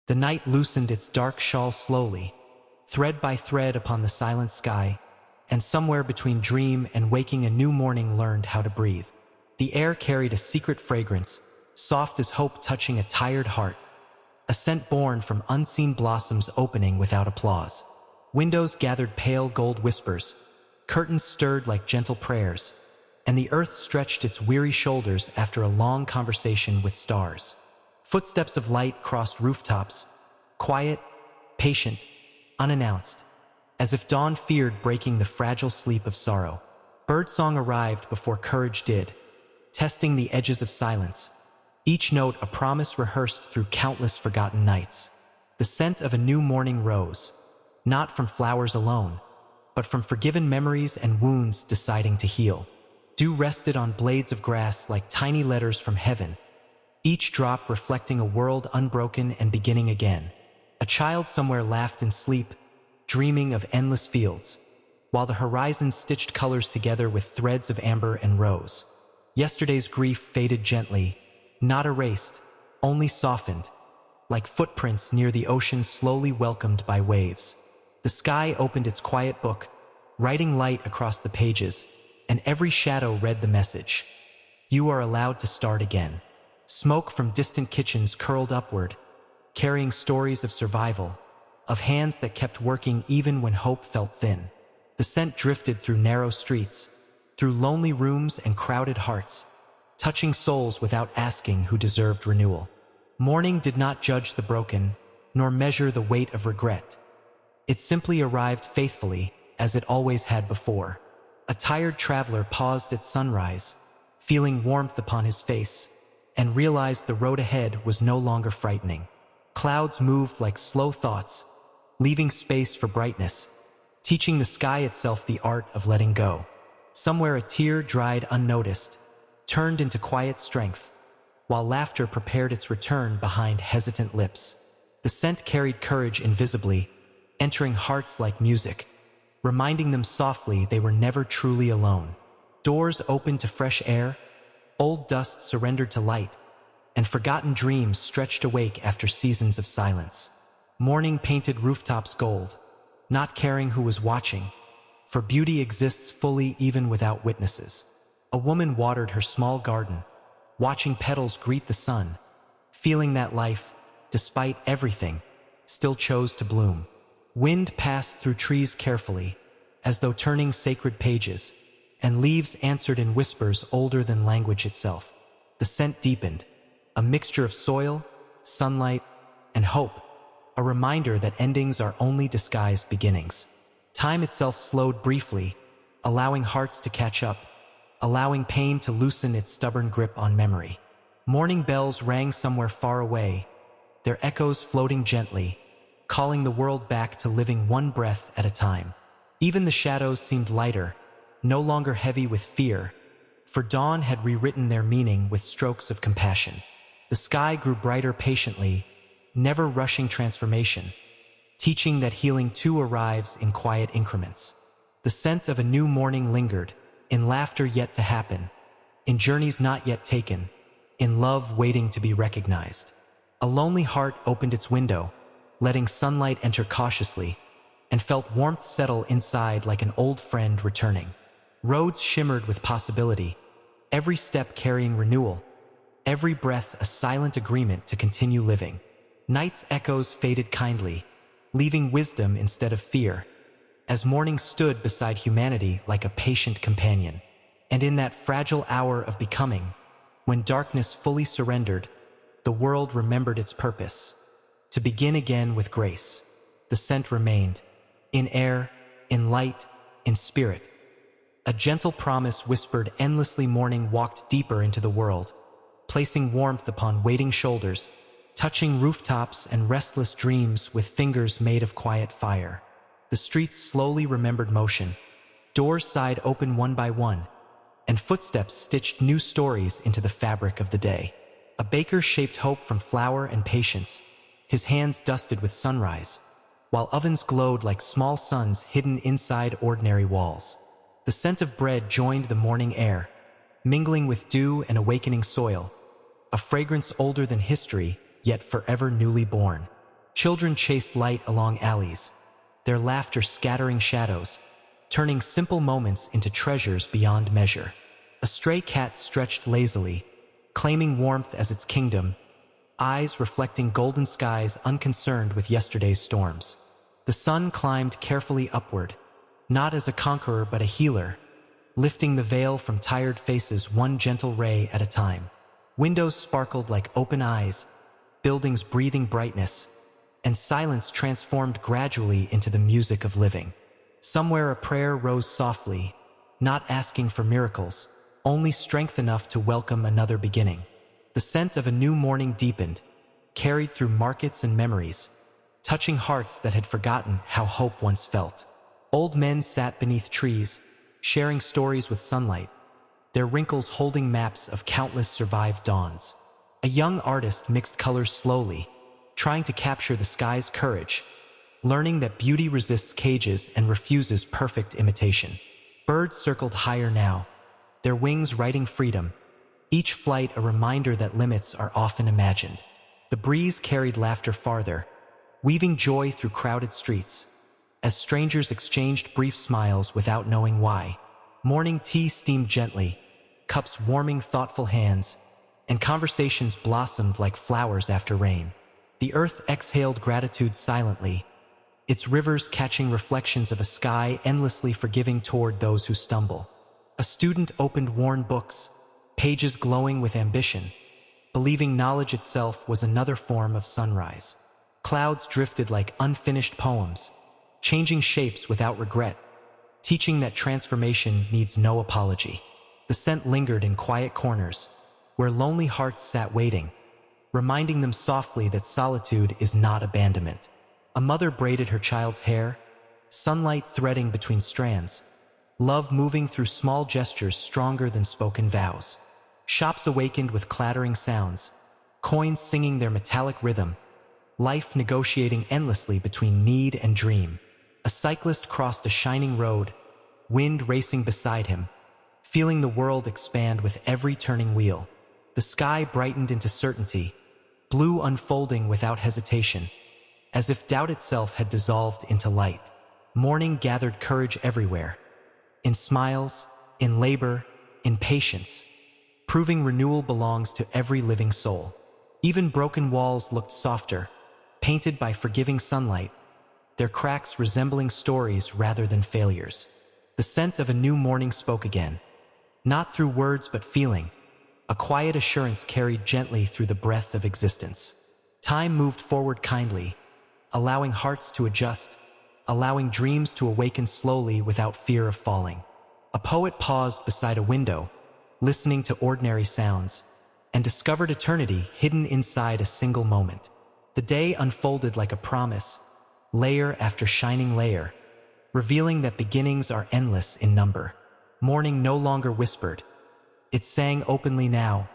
The night loosened its dark shawl slowly, thread by thread upon the silent sky, and somewhere between dream and waking a new morning learned how to breathe. The air carried a secret fragrance, soft as hope touching a tired heart, a scent born from unseen blossoms opening without applause. Windows gathered pale gold whispers, curtains stirred like gentle prayers, and the earth stretched its weary shoulders after a long conversation with stars. Footsteps of light crossed rooftops, quiet, patient, unannounced, as if dawn feared breaking the fragile sleep of sorrow. Birdsong arrived before courage did, testing the edges of silence, each note a promise rehearsed through countless forgotten nights. The scent of a new morning rose, not from flowers alone, but from forgiven memories and wounds deciding to heal. Dew rested on blades of grass like tiny letters from heaven, each drop reflecting a world unbroken and beginning again. A child somewhere laughed in sleep, dreaming of endless fields, while the horizon stitched colors together with threads of amber and rose. Yesterday's grief faded gently, not erased, only softened, like footprints near the ocean slowly welcomed by waves. The sky opened its quiet book, writing light across the pages, and every shadow read the message. You are allowed to start again. Smoke from distant kitchens curled upward, carrying stories of survival, of hands that kept working even when hope felt thin. The scent drifted through narrow streets, through lonely rooms and crowded hearts, touching souls without asking who deserved renewal. Morning did not judge the broken, nor measure the weight of regret. It simply arrived faithfully, as it always had before. A tired traveler paused at sunrise, feeling warmth upon his face, and realized the road ahead was no longer frightening. Clouds moved like slow thoughts, leaving space for brightness, teaching the sky itself the art of letting go. Somewhere a tear dried unnoticed, turned into quiet strength, while laughter prepared its return behind hesitant lips. The scent carried courage invisibly, entering hearts like music, reminding them softly they were never truly alone. Doors opened to fresh air, old dust surrendered to light, and forgotten dreams stretched awake after seasons of silence. Morning painted rooftops gold, not caring who was watching, for beauty exists fully even without witnesses. A woman watered her small garden, watching petals greet the sun, feeling that life, despite everything, still chose to bloom. Wind passed through trees carefully, as though turning sacred pages, and leaves answered in whispers older than language itself. The scent deepened, a mixture of soil, sunlight, and hope, a reminder that endings are only disguised beginnings. Time itself slowed briefly, allowing hearts to catch up, allowing pain to loosen its stubborn grip on memory. Morning bells rang somewhere far away, their echoes floating gently, calling the world back to living one breath at a time. Even the shadows seemed lighter, no longer heavy with fear, for dawn had rewritten their meaning with strokes of compassion. The sky grew brighter patiently, never rushing transformation, teaching that healing too arrives in quiet increments. The scent of a new morning lingered, in laughter yet to happen, in journeys not yet taken, in love waiting to be recognized. A lonely heart opened its window, letting sunlight enter cautiously, and felt warmth settle inside like an old friend returning. Roads shimmered with possibility, every step carrying renewal, every breath a silent agreement to continue living. Night's echoes faded kindly, leaving wisdom instead of fear, as morning stood beside humanity like a patient companion. And in that fragile hour of becoming, when darkness fully surrendered, the world remembered its purpose, to begin again with grace. The scent remained, in air, in light, in spirit. A gentle promise whispered endlessly. Morning walked deeper into the world, placing warmth upon waiting shoulders, touching rooftops and restless dreams with fingers made of quiet fire. The streets slowly remembered motion. Doors sighed open one by one, and footsteps stitched new stories into the fabric of the day. A baker shaped hope from flour and patience, his hands dusted with sunrise, while ovens glowed like small suns hidden inside ordinary walls. The scent of bread joined the morning air, mingling with dew and awakening soil, a fragrance older than history, yet forever newly born. Children chased light along alleys, their laughter scattering shadows, turning simple moments into treasures beyond measure. A stray cat stretched lazily, claiming warmth as its kingdom, eyes reflecting golden skies unconcerned with yesterday's storms. The sun climbed carefully upward, not as a conqueror but a healer, lifting the veil from tired faces one gentle ray at a time. Windows sparkled like open eyes, buildings breathing brightness, and silence transformed gradually into the music of living. Somewhere a prayer rose softly, not asking for miracles, only strength enough to welcome another beginning. The scent of a new morning deepened, carried through markets and memories, touching hearts that had forgotten how hope once felt. Old men sat beneath trees, sharing stories with sunlight, their wrinkles holding maps of countless survived dawns. A young artist mixed colors slowly, trying to capture the sky's courage, learning that beauty resists cages and refuses perfect imitation. Birds circled higher now, their wings writing freedom, each flight a reminder that limits are often imagined. The breeze carried laughter farther, weaving joy through crowded streets, as strangers exchanged brief smiles without knowing why. Morning tea steamed gently, cups warming thoughtful hands, and conversations blossomed like flowers after rain. The earth exhaled gratitude silently, its rivers catching reflections of a sky endlessly forgiving toward those who stumble. A student opened worn books, pages glowing with ambition, believing knowledge itself was another form of sunrise. Clouds drifted like unfinished poems, changing shapes without regret, teaching that transformation needs no apology. The scent lingered in quiet corners, where lonely hearts sat waiting, reminding them softly that solitude is not abandonment. A mother braided her child's hair, sunlight threading between strands, love moving through small gestures stronger than spoken vows. Shops awakened with clattering sounds, coins singing their metallic rhythm, life negotiating endlessly between need and dream. A cyclist crossed a shining road, wind racing beside him, feeling the world expand with every turning wheel. The sky brightened into certainty, blue unfolding without hesitation, as if doubt itself had dissolved into light. Morning gathered courage everywhere, in smiles, in labor, in patience, proving renewal belongs to every living soul. Even broken walls looked softer, painted by forgiving sunlight, their cracks resembling stories rather than failures. The scent of a new morning spoke again, not through words but feeling, a quiet assurance carried gently through the breath of existence. Time moved forward kindly, allowing hearts to adjust, allowing dreams to awaken slowly without fear of falling. A poet paused beside a window, listening to ordinary sounds, and discovered eternity hidden inside a single moment. The day unfolded like a promise, layer after shining layer, revealing that beginnings are endless in number. Morning no longer whispered. It sang openly now,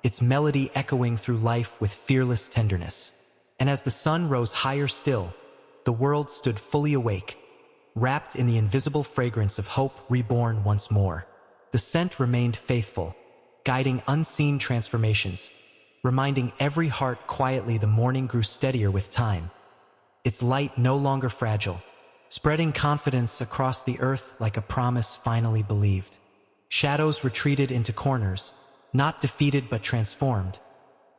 its melody echoing through life with fearless tenderness. And as the sun rose higher still, the world stood fully awake, wrapped in the invisible fragrance of hope reborn once more. The scent remained faithful, guiding unseen transformations, reminding every heart quietly the morning grew steadier with time, its light no longer fragile, spreading confidence across the earth like a promise finally believed. Shadows retreated into corners, not defeated but transformed,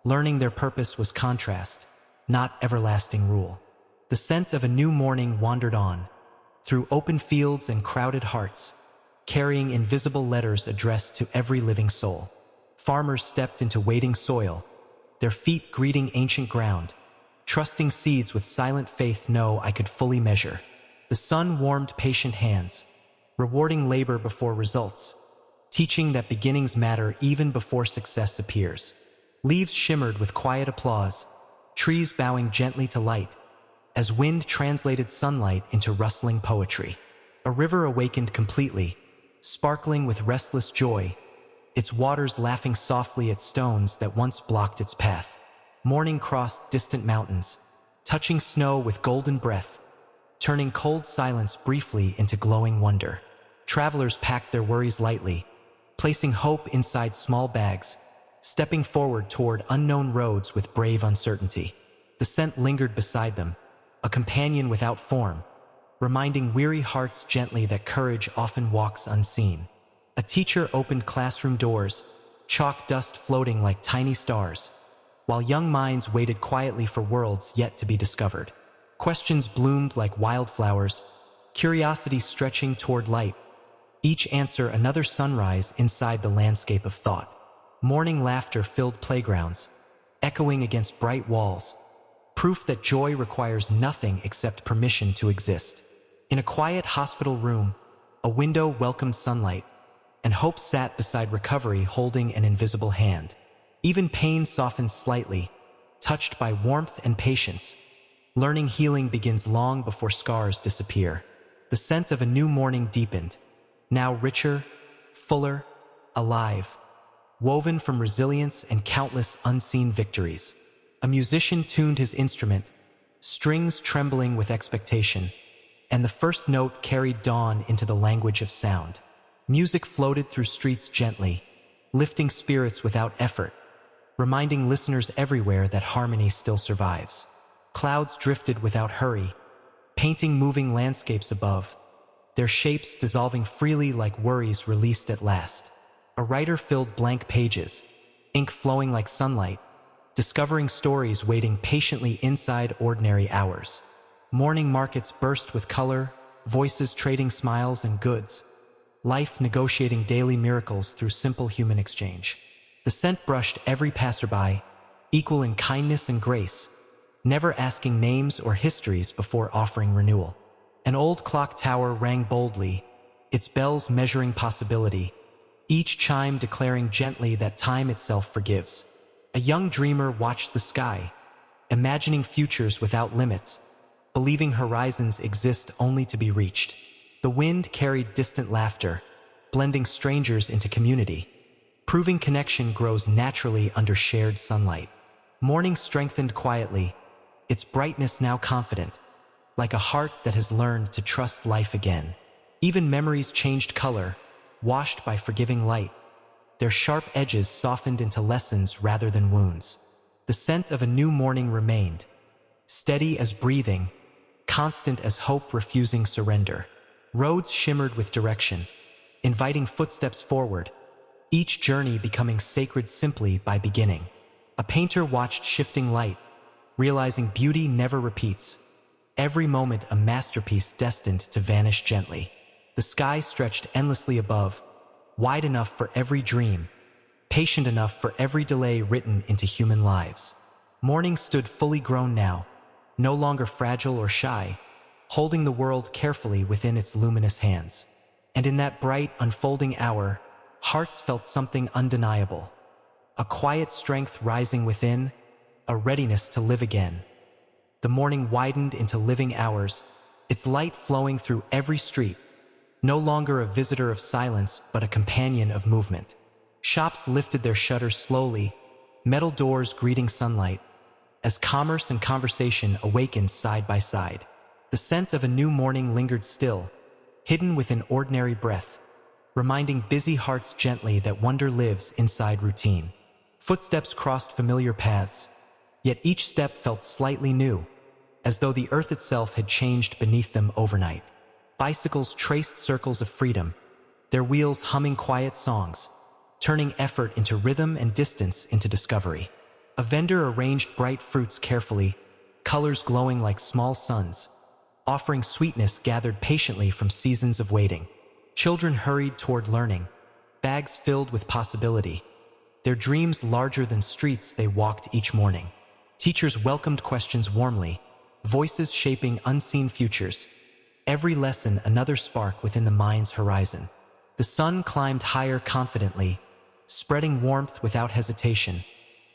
learning their purpose was contrast, not everlasting rule. The scent of a new morning wandered on, through open fields and crowded hearts, carrying invisible letters addressed to every living soul. Farmers stepped into waiting soil, their feet greeting ancient ground, trusting seeds with silent faith no I could fully measure. The sun warmed patient hands, rewarding labor before results, teaching that beginnings matter even before success appears. Leaves shimmered with quiet applause, trees bowing gently to light, as wind translated sunlight into rustling poetry. A river awakened completely, sparkling with restless joy, its waters laughing softly at stones that once blocked its path. Morning crossed distant mountains, touching snow with golden breath, turning cold silence briefly into glowing wonder. Travelers packed their worries lightly, placing hope inside small bags, stepping forward toward unknown roads with brave uncertainty. The scent lingered beside them, a companion without form, reminding weary hearts gently that courage often walks unseen. A teacher opened classroom doors, chalk dust floating like tiny stars, while young minds waited quietly for worlds yet to be discovered. Questions bloomed like wildflowers, curiosity stretching toward light, each answer another sunrise inside the landscape of thought. Morning laughter filled playgrounds, echoing against bright walls, proof that joy requires nothing except permission to exist. In a quiet hospital room, a window welcomed sunlight, and hope sat beside recovery holding an invisible hand. Even pain softened slightly, touched by warmth and patience. Learning healing begins long before scars disappear. The scent of a new morning deepened, now richer, fuller, alive, woven from resilience and countless unseen victories. A musician tuned his instrument, strings trembling with expectation, and the first note carried dawn into the language of sound. Music floated through streets gently, lifting spirits without effort, reminding listeners everywhere that harmony still survives. Clouds drifted without hurry, painting moving landscapes above, their shapes dissolving freely like worries released at last. A writer filled blank pages, ink flowing like sunlight, discovering stories waiting patiently inside ordinary hours. Morning markets burst with color, voices trading smiles and goods, life negotiating daily miracles through simple human exchange. The scent brushed every passerby, equal in kindness and grace, never asking names or histories before offering renewal. An old clock tower rang boldly, its bells measuring possibility, each chime declaring gently that time itself forgives. A young dreamer watched the sky, imagining futures without limits, believing horizons exist only to be reached. The wind carried distant laughter, blending strangers into community, proving connection grows naturally under shared sunlight. Morning strengthened quietly, its brightness now confident, like a heart that has learned to trust life again. Even memories changed color, washed by forgiving light, their sharp edges softened into lessons rather than wounds. The scent of a new morning remained, steady as breathing, constant as hope refusing surrender. Roads shimmered with direction, inviting footsteps forward, each journey becoming sacred simply by beginning. A painter watched shifting light, realizing beauty never repeats, every moment a masterpiece destined to vanish gently. The sky stretched endlessly above, wide enough for every dream, patient enough for every delay written into human lives. Morning stood fully grown now, no longer fragile or shy, holding the world carefully within its luminous hands. And in that bright, unfolding hour, hearts felt something undeniable. A quiet strength rising within, a readiness to live again. The morning widened into living hours, its light flowing through every street, no longer a visitor of silence but a companion of movement. Shops lifted their shutters slowly, metal doors greeting sunlight, as commerce and conversation awakened side by side. The scent of a new morning lingered still, hidden within ordinary breath, reminding busy hearts gently that wonder lives inside routine. Footsteps crossed familiar paths, yet each step felt slightly new, as though the earth itself had changed beneath them overnight. Bicycles traced circles of freedom, their wheels humming quiet songs, turning effort into rhythm and distance into discovery. A vendor arranged bright fruits carefully, colors glowing like small suns, offering sweetness gathered patiently from seasons of waiting. Children hurried toward learning, bags filled with possibility, their dreams larger than streets they walked each morning. Teachers welcomed questions warmly, voices shaping unseen futures, every lesson another spark within the mind's horizon. The sun climbed higher confidently, spreading warmth without hesitation,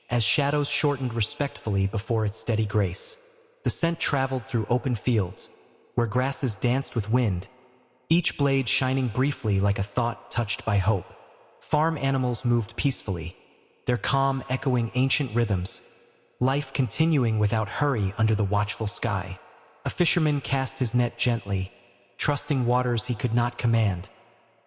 as shadows shortened respectfully before its steady grace. The scent traveled through open fields, where grasses danced with wind, each blade shining briefly like a thought touched by hope. Farm animals moved peacefully, their calm echoing ancient rhythms, life continuing without hurry under the watchful sky. A fisherman cast his net gently, trusting waters he could not command,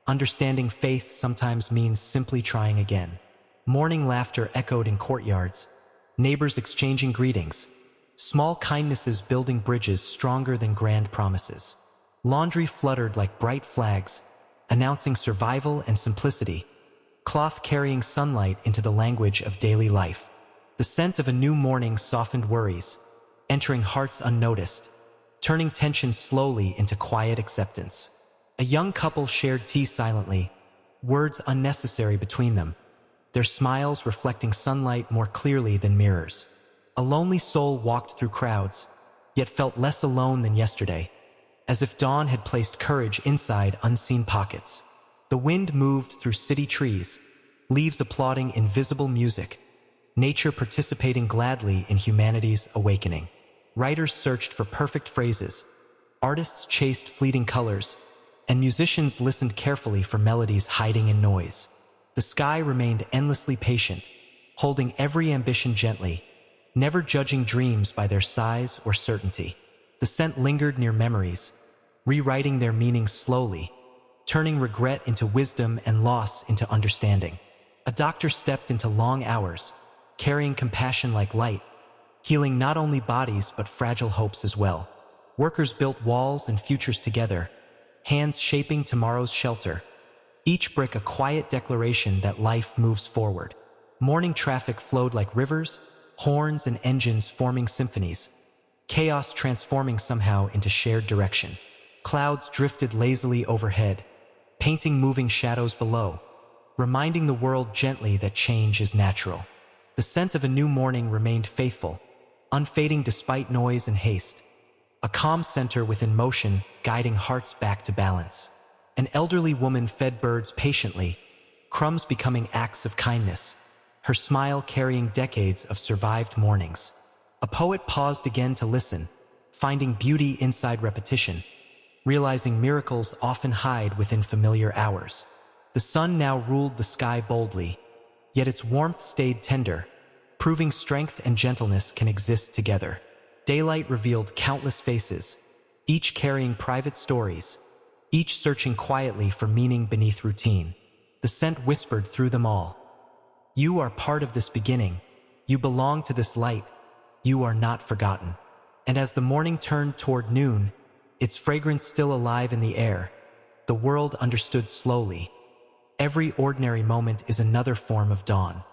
understanding faith sometimes means simply trying again. Morning laughter echoed in courtyards, neighbors exchanging greetings, Small kindnesses building bridges stronger than grand promises. Laundry fluttered like bright flags, announcing survival and simplicity. Cloth carrying sunlight into the language of daily life. The scent of a new morning softened worries, entering hearts unnoticed, turning tension slowly into quiet acceptance. A young couple shared tea silently, words unnecessary between them, their smiles reflecting sunlight more clearly than mirrors. A lonely soul walked through crowds, yet felt less alone than yesterday, as if dawn had placed courage inside unseen pockets. The wind moved through city trees, leaves applauding invisible music, nature participating gladly in humanity's awakening. Writers searched for perfect phrases, artists chased fleeting colors, and musicians listened carefully for melodies hiding in noise. The sky remained endlessly patient, holding every ambition gently, never judging dreams by their size or certainty. The scent lingered near memories, rewriting their meanings slowly, turning regret into wisdom and loss into understanding. A doctor stepped into long hours, carrying compassion like light, healing not only bodies but fragile hopes as well. Workers built walls and futures together, hands shaping tomorrow's shelter, each brick a quiet declaration that life moves forward. Morning traffic flowed like rivers, horns and engines forming symphonies, chaos transforming somehow into shared direction. Clouds drifted lazily overhead, painting moving shadows below, reminding the world gently that change is natural. The scent of a new morning remained faithful, unfading despite noise and haste. A calm center within motion, guiding hearts back to balance. An elderly woman fed birds patiently, crumbs becoming acts of kindness, her smile carrying decades of survived mornings. A poet paused again to listen, finding beauty inside repetition, realizing miracles often hide within familiar hours. The sun now ruled the sky boldly, yet its warmth stayed tender, proving strength and gentleness can exist together. Daylight revealed countless faces, each carrying private stories, each searching quietly for meaning beneath routine. The scent whispered through them all. You are part of this beginning. You belong to this light. You are not forgotten. And as the morning turned toward noon, its fragrance still alive in the air, the world understood slowly. Every ordinary moment is another form of dawn.